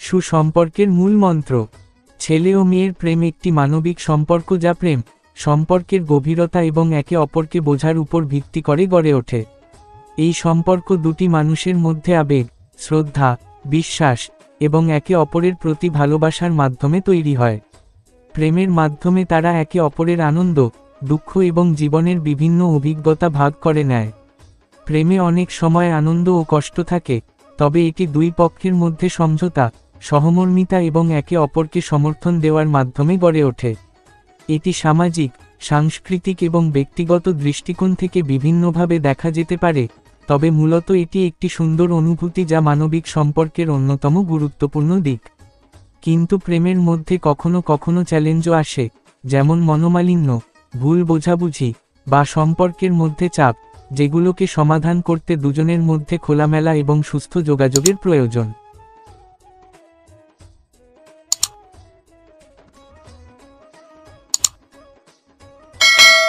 সুসম্পর্কের মূল মন্ত্র। ছেলে ও মেয়ের প্রেম একটি মানবিক সম্পর্ক যা প্রেম, সম্পর্কের গভীরতা এবং একে অপরকে বোঝার উপর ভিত্তি করে গড়ে ওঠে। এই সম্পর্ক দুটি মানুষের মধ্যে আবেগ, শ্রদ্ধা, বিশ্বাস এবং একে অপরের প্রতি ভালোবাসার মাধ্যমে তৈরি হয়। প্রেমের মাধ্যমে তারা একে অপরের আনন্দ, দুঃখ এবং জীবনের বিভিন্ন অভিজ্ঞতা ভাগ করে নেয়। প্রেমে অনেক সময় আনন্দ ও কষ্ট থাকে, তবে এটি দুই পক্ষের মধ্যে সমঝোতা, সহমর্মিতা এবং একে অপরকে সমর্থন দেওয়ার মাধ্যমে গড়ে ওঠে। এটি সামাজিক, সাংস্কৃতিক এবং ব্যক্তিগত দৃষ্টিকোণ থেকে বিভিন্নভাবে দেখা যেতে পারে, তবে মূলত এটি একটি সুন্দর অনুভূতি যা মানবিক সম্পর্কের অন্যতম গুরুত্বপূর্ণ দিক। কিন্তু প্রেমের মধ্যে কখনো কখনো চ্যালেঞ্জও আসে, যেমন মনোমালিন্য, ভুল বোঝাবুঝি বা সম্পর্কের মধ্যে চাপ, যেগুলোকে সমাধান করতে দুজনের মধ্যে খোলামেলা এবং সুস্থ যোগাযোগের প্রয়োজন।